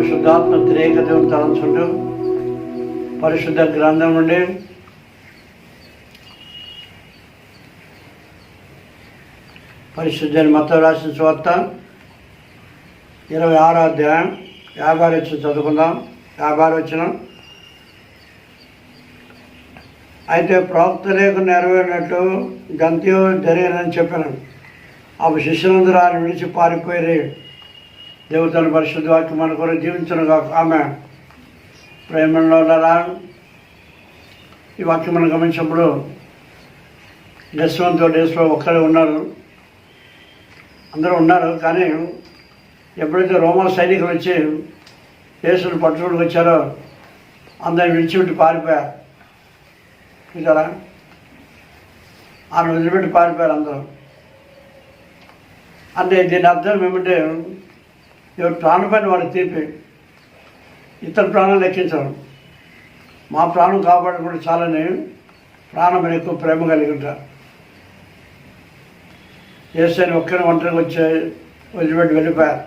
పరిశుద్ధాత్మ త్రియేకతను తలంచుంటూ పరిశుద్ధ గ్రంథం నుండి పరిశుద్ధ మత్తయి రాసిన సువార్త 26వ అధ్యాయం 56 వచనం చదువుకుందాం. 56 వచనం. అయితే ప్రవక్త లేఖ నెరవేరినట్టు గంతియో జరిగినని చెప్పాను. అప్పుడు శిష్యులందరూ ఆయన విడిచి పారిపోయి దేవతల పరిశుద్ధ వాక్యం మన కొరకు జీవించను కాక. ఆమె ప్రేమలో ఈ వాక్యం మనం గమనించినప్పుడు యశ్వంతో డేస్లో ఒక్కరే ఉన్నారు, అందరూ ఉన్నారు. కానీ ఎప్పుడైతే రోమా సైనికులు వచ్చి యేసుని పట్టుకుని వచ్చారో అందరిని విడిచిపెట్టి పారిపోయారు. చూసారా, ఆయన వదిలిపెట్టి పారిపోయారు అందరూ. అంటే దీని అర్థం ఏమంటే, ఎవరి ప్రాణం పైన వాడికి తీపి, ఇతర ప్రాణం లెక్కించడం. మా ప్రాణం కాపాడకుండా చాలని ప్రాణం మీద ఎక్కువ ప్రేమ కలిగి ఉంటారు. యేసుని ఒక్కరిని ఒంటరికి వచ్చి వదిలిపెట్టి వెళ్ళిపోయారు.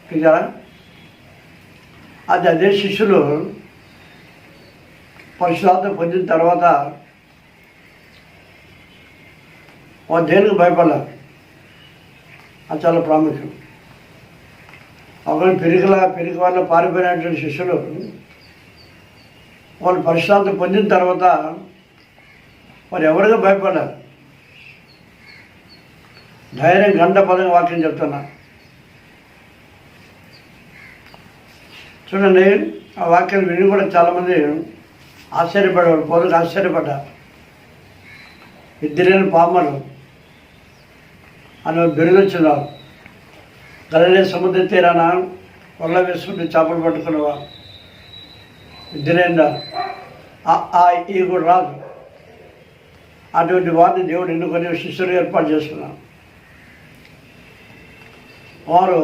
చూసారా, అదే శిష్యులు పరిశుద్ధాత్మ పొందిన తర్వాత వాళ్ళు దేనికి భయపడలేదు. అది చాలా ప్రాముఖ్యం. ఒకరు పెరిగి వాళ్ళ పారిపోయినటువంటి శిష్యులు వాళ్ళు పరిశుద్ధాత్మ పొందిన తర్వాత వారు ఎవరిగా భయపడ్డారు. ధైర్యం గంట పదంగా వాక్యం చెప్తున్నా. చూడండి, ఆ వాక్యాలు విని కూడా చాలామంది ఆశ్చర్యపడేవారు. పోదుకు ఆశ్చర్యపడ్డారు. ఇద్దరైన పామరు అని బిరుదొచ్చినారు. గలిలయ సముద్ర తీరాన వల్ల వేసుకుంటే చేపలు పట్టుకునేవారు. ఇద్దరైన ఈ కూడా రాదు. అటువంటి వారిని దేవుడు ఎన్నుకొని శిష్యులు ఏర్పాటు చేసుకున్నారు. వారు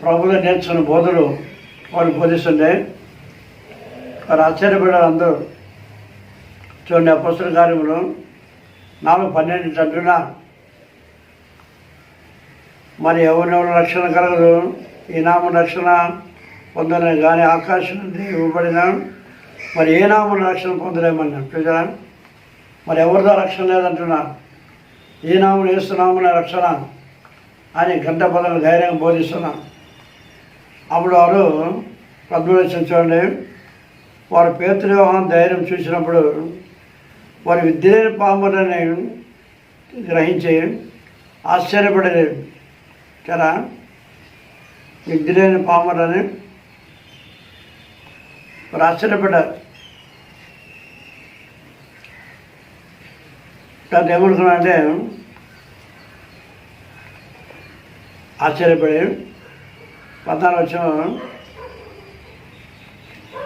ప్రభువుగా నేర్చుకున్న బోధలు వారు బోధిస్తుంటే వారు ఆశ్చర్యపడారు అందరూ. చూడండి, అపొస్తలుల కార్యములు 4:12 అంటున్నా, మరి ఎవరెవరు రక్షణ కలగదు, ఈ నామం రక్షణ పొందలే కానీ ఆకాశం నుండి ఇవ్వబడిన మరి ఏ నామం రక్షణ పొందలేమన్నాను. చూసారా, మరి ఎవరిదో రక్షణ లేదంటున్నారు. ఏ నామం వేస్తున్నామన్న రక్షణ అని గంట పదలు ధైర్యంగా బోధిస్తున్నాం. అప్పుడు వారు 13 చూడండి, వారు పేతురు యోహాను ధైర్యం చూసినప్పుడు వారి విద్యలేని పాములని గ్రహించి ఆశ్చర్యపడలేదు కదా. విద్యలేని పాములని వారు ఆశ్చర్యపడ్డారు. దాన్ని ఏమనుకున్నా అంటే ఆశ్చర్యపడి 14 వచనం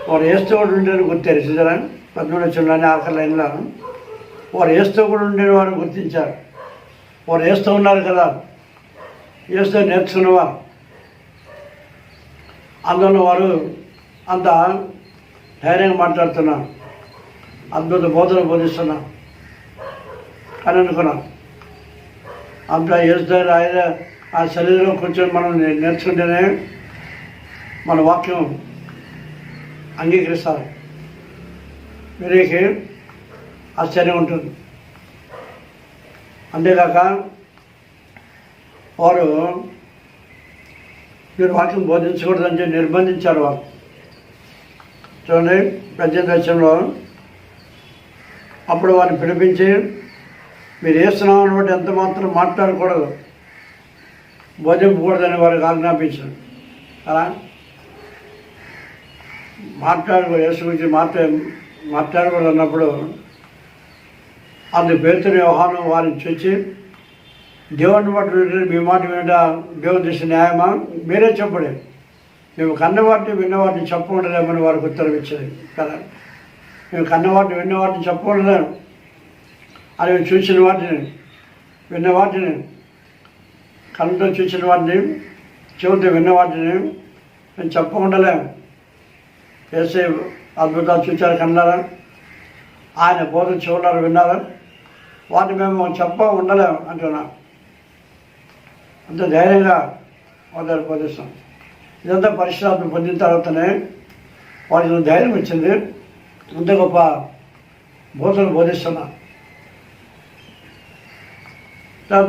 వారు ఏస్తూ కూడా ఉండేది గుర్తారు. చూసారా, 13 వచనంలోనే ఆఖరి లైన్లో వారు ఏస్తూ కూడా ఉండే వారు గుర్తించారు. వారు ఏస్తూ ఉన్నారు కదా, ఏస్తూ నేర్చుకున్నవారు. అందులో వారు అంత ధైర్యంగా మాట్లాడుతున్నారు, అద్భుత బోధన బోధిస్తున్నారు అని అనుకున్నాం. అంత ఏస్తూ ఆయన ఆ శరీరంలో కూర్చొని మనం నేర్చుకుంటేనే మన వాక్యం అంగీకరిస్తారు. వీరికి ఆశ్చర్యం ఉంటుంది. అంతేకాక వారు మీరు వాక్యం బోధించకూడదని చెప్పి నిర్బంధించారు వారు. చూడండి, 18వ వచనంలో అప్పుడు వారిని పిలిపించి మీరు వేస్తున్నామని బట్టి ఎంత మాత్రం మాట్లాడకూడదు, బోధింపకూడదని వారికి ఆజ్ఞాపించారు. అలా యేసు గురించి మాట్లాడకూడదు అన్నప్పుడు అందుకు పేతురు యోహాను వారిని చూసి దేవుని బట్టి మీ మాట వినట దేవుని దృష్టి న్యాయమా, మీరే చెప్పండి, మేము కన్నవాటిని విన్నవాటిని చెప్పకూడదేమని వారికి ఉత్తరం ఇచ్చేది కదా. మేము కన్నవాటిని విన్నవాటిని చెప్పకూడదు అని చూసిన వాటిని విన్న వాటిని కళ్ళతో చూసిన వాటిని చెవితో విన్న వాటిని మేము చెప్పకుండాలేము. వేసే అద్భుతాలు చూచారు, కన్నారా, ఆయన బోధ చెవులారు విన్నారా, వాటిని మేము చెప్ప ఉండలేము అంటున్నాం. అంత ధైర్యంగా మొదలు బోధిస్తాం. ఇదంతా పరిశుద్ధాత్మ పొందిన తర్వాతనే వాళ్ళకి ధైర్యం వచ్చింది. ఇంత గొప్ప బోధనలు బోధిస్తున్నా.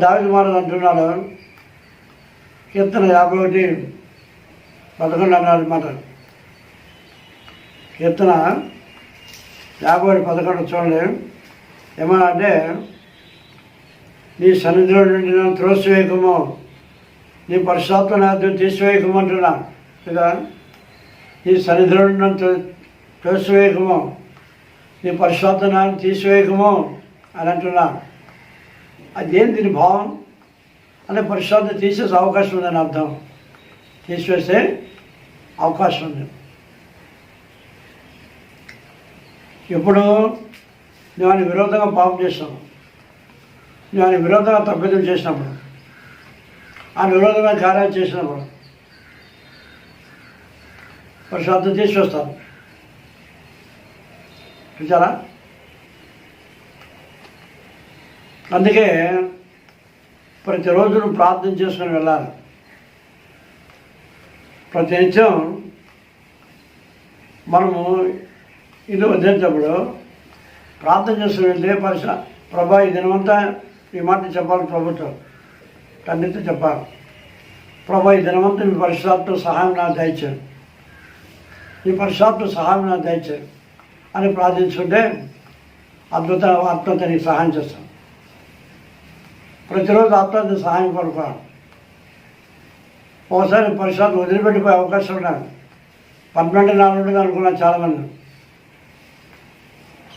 దావీదు మహారాజు అంటున్నాడు, కీర్తన 51:11 అన్నాడు మాట. కీర్తన 51:11 చూడండి. ఏమన్నా అంటే, నీ సన్నిధిలో నుండి నన్ను త్రోసివేయకము, నీ పరిశుద్ధాత్మ నాతో తీసివేయకము అంటున్నా కదా. నీ సన్నిధిలో నుండి నన్ను త్రోసివేయకము, నీ పరిశుద్ధాత్మ నాన్ని తీసివేయకము అని అంటున్నా. అదేం దీని భావం అంటే పరిశుద్ధాత్మ తీసేసే అవకాశం ఉందని అర్థం. తీసివేసే అవకాశం ఉంది. ఇప్పుడు నువ్వు ఆయన విరోధంగా పాపం చేస్తావు, నువ్వు ఆయన విరోధంగా తప్పిదం చేసినప్పుడు, ఆయన విరోధంగా కార్యాలు చేసినప్పుడు పరిశుద్ధాత్మ తీసివేస్తాను. చూచారా? అందుకే ప్రతిరోజు నువ్వు ప్రార్థన చేసుకుని వెళ్ళాలి. ప్రతి నిత్యం మనము ఇల్లు వదిలేటప్పుడు ప్రార్థన చేసుకుని వెళ్తే ప్రభా ఈ దినమంతా ఈ మాట చెప్పాలి, ప్రభుత్వం కన్నెత్తి చెప్పాలి. ప్రభా ఈ దినమంతా మీ పరిశుద్ధాత్మ సహాయం నాకు దయచేయండి, మీ పరిశుద్ధాత్మ సహాయం నాకు దయచేయండి అని ప్రార్థించుకుంటే ఆత్మత నీకు సహాయం చేస్తాను. ప్రతిరోజు ఆత్మత సహాయం కోరుకోవాలి. ఒకసారి పరిశుద్ధాత్మ వదిలిపెట్టిపోయే అవకాశం ఉన్నాడు. 12 నాలుగు అనుకున్నాను చాలామంది.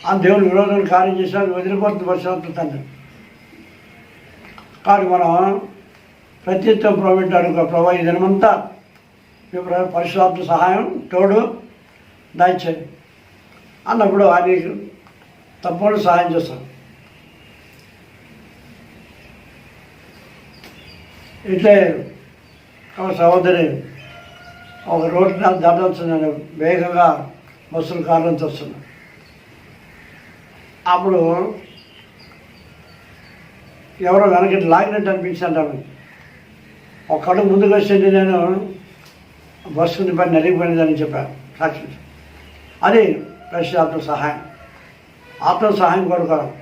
ఆ దేవుని విరోధం కార్యం చేసినట్టు వదిలిపోతుంది పరిశుద్ధాత్మ తండ్రి. కానీ మనం ప్రత్యేకం ప్రభుత్వాడు ప్రభావ ఈ దినమంతా మీ పరిశుద్ధాత్మ సహాయం తోడు దయచేయండి అన్నప్పుడు ఆయన తప్పకుండా సహాయం చేస్తాను. ఇట్లే ఒక సహోదరి ఒక రోడ్డు దాటొచ్చిందని వేగంగా బస్సులు కార్లంతో వస్తున్నాను. అప్పుడు ఎవరో వెనక లాగినట్టు అనిపించాను. ఒక అడుగు ముందుకు వచ్చేది నేను బస్సుని పని నలిగిపోయినదని చెప్పాను సాక్షి. అది పరిశుద్ధాత్మ సహాయం, ఆత్మ సహాయం కోరుకోవాలి.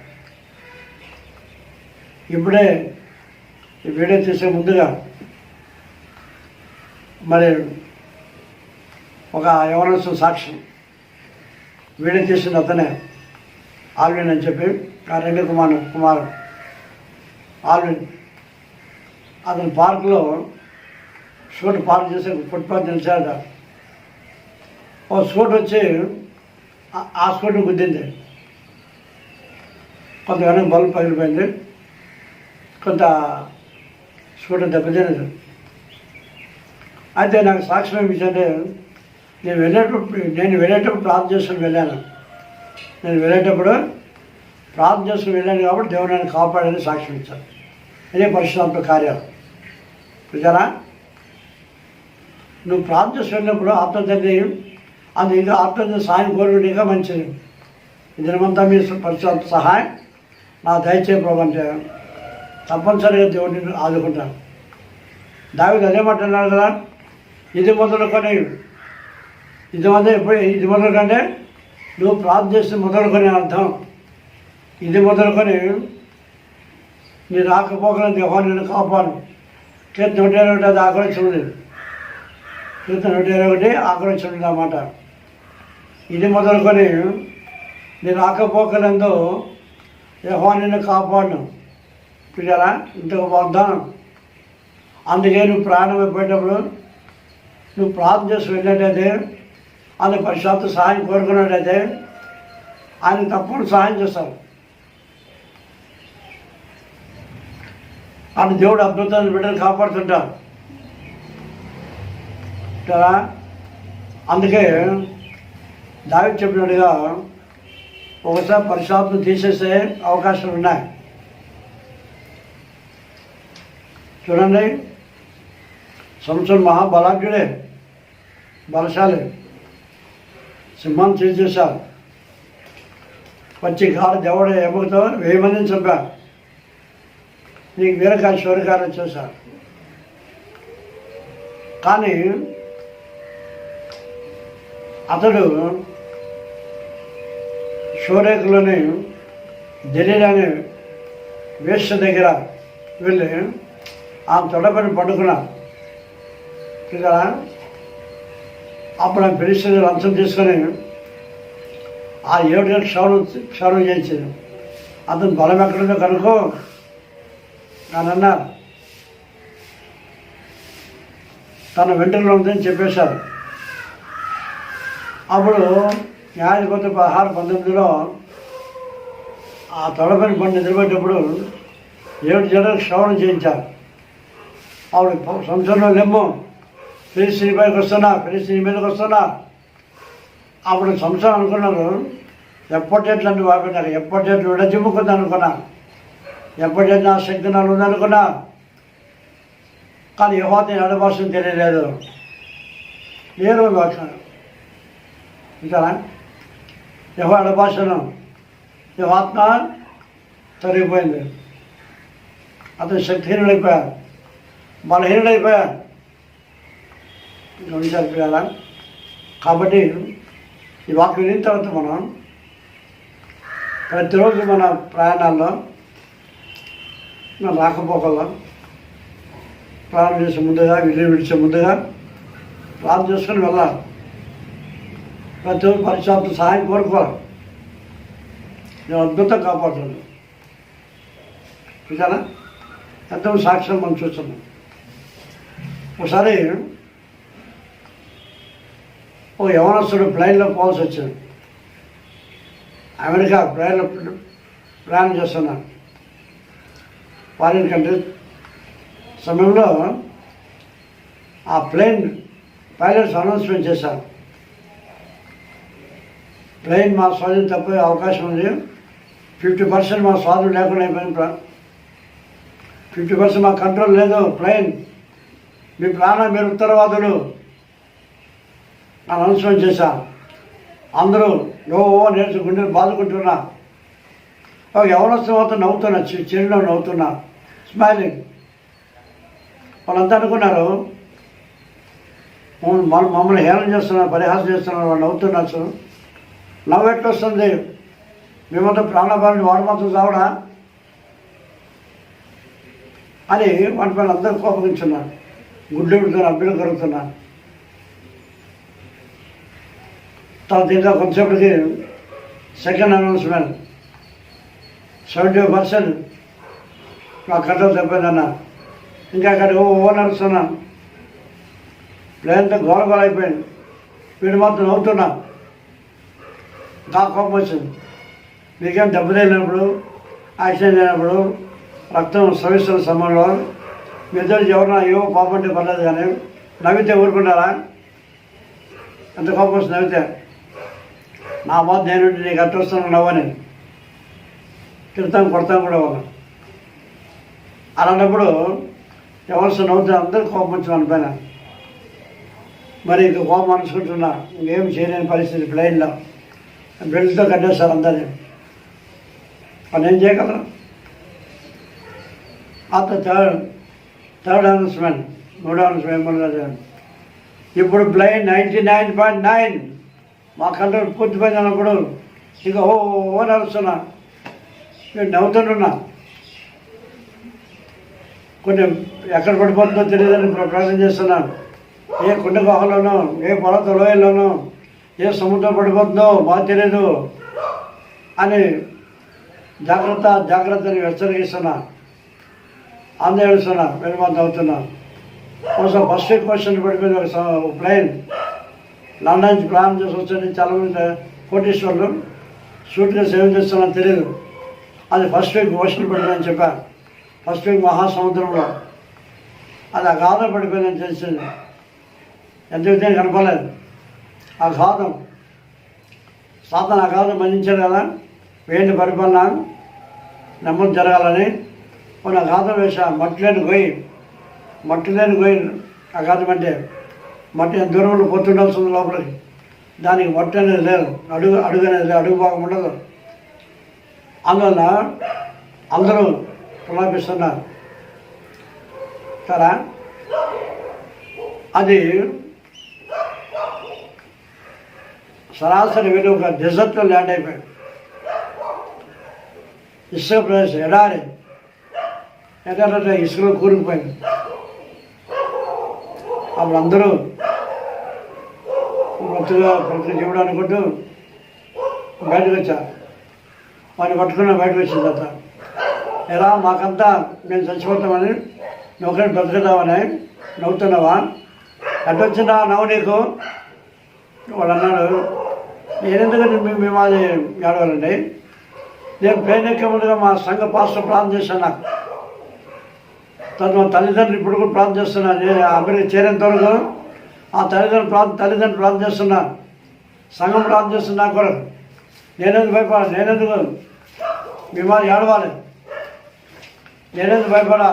ఇప్పుడే ఈ వీడియో తీసే ముందుగా మరి ఒక యవనస్తు సాక్ష్యం వీడియో తీసిన అతనే ఆల్విన్ అని చెప్పి ఆ 2 కుమారు ఆల్విన్. అతను పార్కులో షూట్ పార్క్ చేసే ఫుట్పాత్ నిలిచాడ. ఓ స్కూట్ వచ్చి ఆ స్కూటర్ గుద్దింది. కొంత వెనక బల్బు పగిలిపోయింది, కొంత స్కూటర్ దెబ్బతినదు. అయితే నాకు సాక్ష్యం ఏమిటంటే నేను వెళ్ళేటప్పుడు ప్రార్థన చేసుకుని వెళ్ళాను. నేను వెళ్ళేటప్పుడు ప్రార్థన చేసుకుని వెళ్ళాను కాబట్టి దేవుడు నన్ను కాపాడని సాక్ష్యం ఇచ్చాను. ఇదే పరిశుద్ధాత్మ కార్యాలు. చూసారా? నువ్వు ప్రార్థన చేసి వెళ్ళినప్పుడు ఆత్మతండ్రి అది ఇంకా ఆత్మతండ్రి సహాయం కోరుకుంటే ఇంకా మంచిది. ఈ దినమంతా మీ పరిశుద్ధాత్మ సహాయం నా దయచేయ ప్రభు అంటే తప్పనిసరిగా దేవుడిని ఆదుకుంటాను. దావీదు అదే మాట అన్నాడు కదా, ఇది మొదలుకొని ఇది మొదలుకంటే నువ్వు ప్రార్థన చేసి మొదలుకొని అర్థం. ఇది మొదలుకొని నీ రాకపోకలను దేవా నేను కాపాడు. కీర్తన 121 అది ఆకరించుంది. కీర్తన 121 ఆకరించుంది అన్నమాట. ఇది మొదలుకొని నీ రాకపోకలందు యెహోవా నిన్ను కాపాడును. పిల్లరా, ఇంత వాగ్దానం. అందుకే నువ్వు ప్రాణం అయిపోయేటప్పుడు నువ్వు ప్రార్థన చేసి వెళ్ళినట్టయితే, ఆయన పరిశుద్ధాత్మ సహాయం కోరుకున్నట్టయితే ఆయన తప్పకుండా సహాయం చేస్తారు. ఆయన దేవుడు అద్భుతాన్ని బిడ్డలు కాపాడుతుంటారు కదా. అందుకే దావీదు చెప్పినట్టుగా ఒకసారి పరిశుద్ధాత్మ తీసేసే అవకాశాలు ఉన్నాయి. చూడండి, సంసోను మహాబలాఢ్యుడే, బలశాలి. సింహాన్ని చేసేశారు. వచ్చి గాఢ దేవుడు ఎముకతో 1000 మందిని చంపారు. నీకు వీరకాయ శౌర్యకార్యం చేశారు. కానీ అతడు షోరేకులోని దెలీలా అనే వేశ్య దగ్గర వెళ్ళి ఆ తొడపని పడుకున్నా కదా. అప్పుడు ఆ ఫిలిష్తీయులు లంచం తీసుకొని ఆ 7 గంటలకు క్షౌరం చేయించారు. అతను బలం ఎక్కడుందో కనుక్కో అని అన్నారు. తన వెంట్రుకలో ఉందని చెప్పేశారు. అప్పుడు న్యాయాధిపతి 16-19లో ఆ తొడపని పని నిద్రపోయేటప్పుడు 7 గంటలకు క్షౌరం చేయించారు. ఆవిడ సంవత్సరంలో లెమ్ము ఫిలిష్తీయుని పైకి వస్తున్నా, ఫిలిష్తీయుని మీదకి వస్తున్నా. అప్పుడు సంవత్సరం అనుకున్నారు. ఎప్పటిట్లు అని వాపెట్టారు. ఎప్పటిట్లు విడజిమ్ముకుంది అనుకున్నా, ఎప్పటిట్లు నా శక్తి నాలు ఉందనుకున్నా. కానీ యెహోవా ఎడబాసం తెలియలేదు. నేను చూసారా యెహోవా ఎడబాసను యెహోవా తరిగిపోయింది. అతను శక్తిహీనుడైపోయాడు, బలహీనుడైపోయాడు. గమనించాలి. కాబట్టి ఈ వాక్యం విన్న తర్వాత మనం ప్రతిరోజు మన ప్రయాణాల్లో మన రాకపోకల్లో ప్రారంభం చేసే ముందుగా విడిచే ముందుగా ప్రార్థన చేసుకొని వెళ్ళాలి. ప్రతిరోజు పరిశుద్ధాత్మ సహాయం కోరుకోవాలి. నేను అద్భుతం కాపాడుతున్నాను. చూసారా ఎంతో సాక్ష్యం మనం చూస్తున్నాం. ఒకసారి ఓ యవనస్తుడు ప్లైన్లో పోవాల్సి వచ్చింది. అమెరికా ప్లైన్లో ప్రయాణం చేస్తున్నాను. ఫారిన్ కంట్రీ సమయంలో ఆ ప్లేన్ పైలట్స్ అనౌన్స్మెంట్ చేశారు. ప్లేన్ మా స్వాధీనం తప్పే అవకాశం ఉంది. 50% మా స్వాధీనం లేకుండా అయిపోయింది. 50% మా కంట్రోల్ లేదు. ప్లేన్ మీ ప్రాణం మీరు ఉత్తరవాదులు అని అనౌన్స్మెంట్ చేశాను. అందరూ నో నేర్చు గుండెలు బాదుకుంటున్నా. ఎవరొస్తే నవ్వుతున్నా, చిరునవ్వు నవ్వుతున్నా, స్మైలింగ్. వాళ్ళంతా అనుకున్నారు మమ్మల్ని హేళన చేస్తున్నారు, పరిహాసం చేస్తున్నారు. వాళ్ళు నవ్వుతున్నారు. నవ్వు ఎట్లా వస్తుంది? మేమంతా ప్రాణభారాన్ని వాడు మాత్రం చావడా అని వాటి పైన అందరూ కోపగించున్నారు. గుడ్లు పెడుతున్నారు, అబ్బిలు కరుగుతున్నారు. తర్వాత ఇంకా కొంతసేపటికి సెకండ్ అనౌన్స్మెంట్ 70% మా కంట్రోల్ తప్పిందన్న. ఇంకా అక్కడ నడుస్తున్నాను. ప్లేన్తో గోల అయిపోయింది. వీడు మాత్రం నవ్వుతున్నా. నాకు కోపం వచ్చింది. మీకేం దెబ్బతగిలినప్పుడు, యాక్సిడెంట్ అయినప్పుడు, రక్తం స్రవిస్తున్న సమయంలో మీ ఇద్దరు ఎవరన్నా ఏవో పాపం అంటే పర్లేదు, కానీ నవ్వితే ఊరుకుంటారా? ఎంత కోపం వస్తుంది నవ్వితే. నా బాధ నేను నీకు అట్ట వస్తాను నవ్వని తిడతాం, కొడతాం కూడా వాళ్ళు. అలాంటప్పుడు ఎవరు నవ్వుతే అందరూ కోపం వచ్చి మన పైన. మరి ఇంక కోపం అనుకుంటున్నా, ఇంకేం చేయలేని పరిస్థితి. ప్లైన్లో బెల్ట్తో కట్టేస్తారు అందరినీ. వాళ్ళు ఏం చేయగలరు? థర్డ్ అనౌన్స్మెంట్, 3వ అనౌన్స్మెంట్. ఇప్పుడు ప్లైన్ 99.9 మా కంట్రోల్ పూర్తిపోయింది అన్నప్పుడు ఇక ఓ నడుస్తున్నా. నేను నవ్వుతుంటున్నా. కొన్ని ఎక్కడ పడిపోతుందో తెలియదని ప్రయత్నం చేస్తున్నాను. ఏ కొండ గుహలోనో, ఏ పర్వత లోయల్లోనో, ఏ సముద్రం పడిపోతుందో మాకు తెలియదు అని జాగ్రత్తని హెచ్చరిస్తున్నా. ఆందోళిస్తున్నా, వెనుమంత అవుతున్నా. కోసం ఫస్ట్ క్వశ్చన్ పడిపోయింది. ఒక ప్లేన్ లండన్ నుంచి ప్రయాణం చేసి వచ్చి చాలామంది కోటీశ్వర్లు సూట్గా సేవ చేస్తున్నా తెలియదు. అది ఫస్ట్ వీక్ ఓషన్ పడిపోయిందని చెప్పారు. ఫస్ట్ వీక్ మహాసముద్రంలో అది అగాధం పడిపోయిందని తెలిసింది. ఎంత విధంగా కనపడలేదు. అగాధం సాధన అగాధం మన్నించారు కదా. వేడి పరిపాలన నెమ్మది జరగాలని కొన్ని అగాధం వేసా. మట్టి లేని గొయ్యి అగాధం అంటే మట్టి ఎంత దూరంలో పొత్తుండాల్సింది లోపలికి. దానికి మట్టి అనేది లేదు, అడుగు అనేది లేదు, అడుగు భాగం ఉండదు. అందువల్ల అందరూ ప్రలాపిస్తున్నారు కదా. సరాసరి వెళ్ళి ఒక డెజర్ట్లో ల్యాండ్ అయిపోయాడు. ఇసుక ప్రదేశం ఎడారి ఇసుకలో కూరుకుపోయింది. అప్పుడు అందరూ మొత్తగా ప్రతి జీవుడు అనుకుంటూ బయటకు వచ్చారు. వాడిని పట్టుకున్న బయటకు వచ్చిన తర్వాత ఎలా మాకంతా మేము చచ్చిపోతామని నువ్వు ఒకటి బ్రతుకుతామని నవ్వుతున్నావా, అట్టొచ్చిన నవ్వు నీకు. వాడు అన్నాడు, నేనెందుకంటే మేము అది ఏడవాలండి, నేను ప్లేన్ ఎక్కే ముందుగా మా సంఘ పాస్టర్ ప్రార్థన చేశాను. నాకు తను మా తల్లిదండ్రులు ఇప్పుడు కూడా ప్రార్థన చేస్తున్నాను. నేను అమెరికా చేరేంత వరకు ఆ తల్లిదండ్రులు ప్రార్థన చేస్తున్నాను, సంఘం ప్రార్థన చేస్తున్నా కొరకు. నేనెందుకు భయపడాలి, నేనెందుకు మేము ఏడవాలి, నేనెందుకు భయపడా.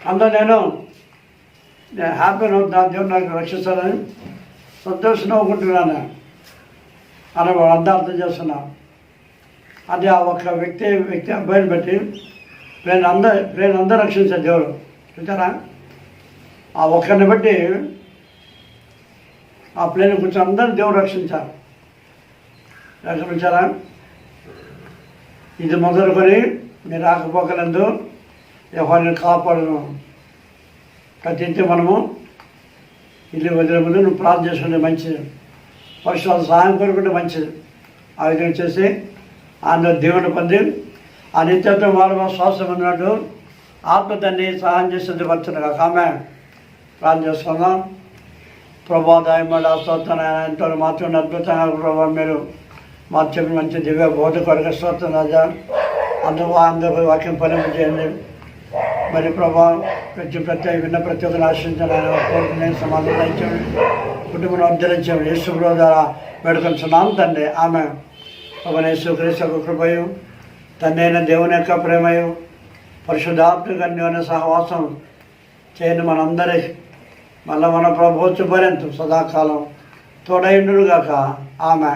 అందులో నేను హ్యాపీ అవుతున్నా, దేవుడు నాకు రక్షిస్తానని సంతోషం నవ్వుకుంటున్నాను అని వాడు అంతా అర్థం చేస్తున్నా. అది ఆ ఒక్క వ్యక్తి అబ్బాయిని బట్టి ప్రేమ అందరూ రక్షించారు దేవుడు. చూసారా, ఆ ఒక్కరిని బట్టి ఆ ప్లేన్ కూర్చొని అందరూ దేవుడు రక్షించారు. రక్షించారా. ఇది మొదలుకొని మీరు రాకపోకలందు ఎవరిని కాపాడను. ప్రతి ఇంటి మనము ఇల్లు వదిలే ముందు నువ్వు ప్రార్థన చేసుకుంటే మంచిది, పరిశుభ్ర సహాయం కోరుకుంటే మంచిది. ఆ విధంగా చేసి అందులో దేవుని పొంది ఆ నిత్యత్వం వారు శ్వాసం ఉన్నట్టు ఆత్మతన్ని సహాయం చేసేది వచ్చును. ఆమె ప్రార్థన చేసుకుందాం. ప్రభా దాయమడ స్తోత్రం ఎంతో మాత్రం అద్భుతంగా ప్రభావ మీరు మాకు చెప్పిన మంచి దివ్య బోధకుడిగా స్తోత్రం రాజా. అందరూ వాక్యం ఫలింపు చేయండి. మరి ప్రభా విన్న ప్రతి ఒక్కరిని ఆశ్రయించాలని కోరుకునే సమాధానం ఇచ్చాడు, కుటుంబం ఉద్ధరించాడు. యేసు ద్వారా వేడుకొంటున్నాం తండ్రి. ఆమె ప్రభు యేసు క్రీస్తు కృపయు తండ్రి అయిన దేవుని యొక్క ప్రేమయు పరిశుద్ధాత్మక అన్యోన్య సహవాసం చేయని మనందరి మళ్ళీ మన ప్రభుత్వ పర్యంతం సదాకాలం తోడైండుగాక. ఆమె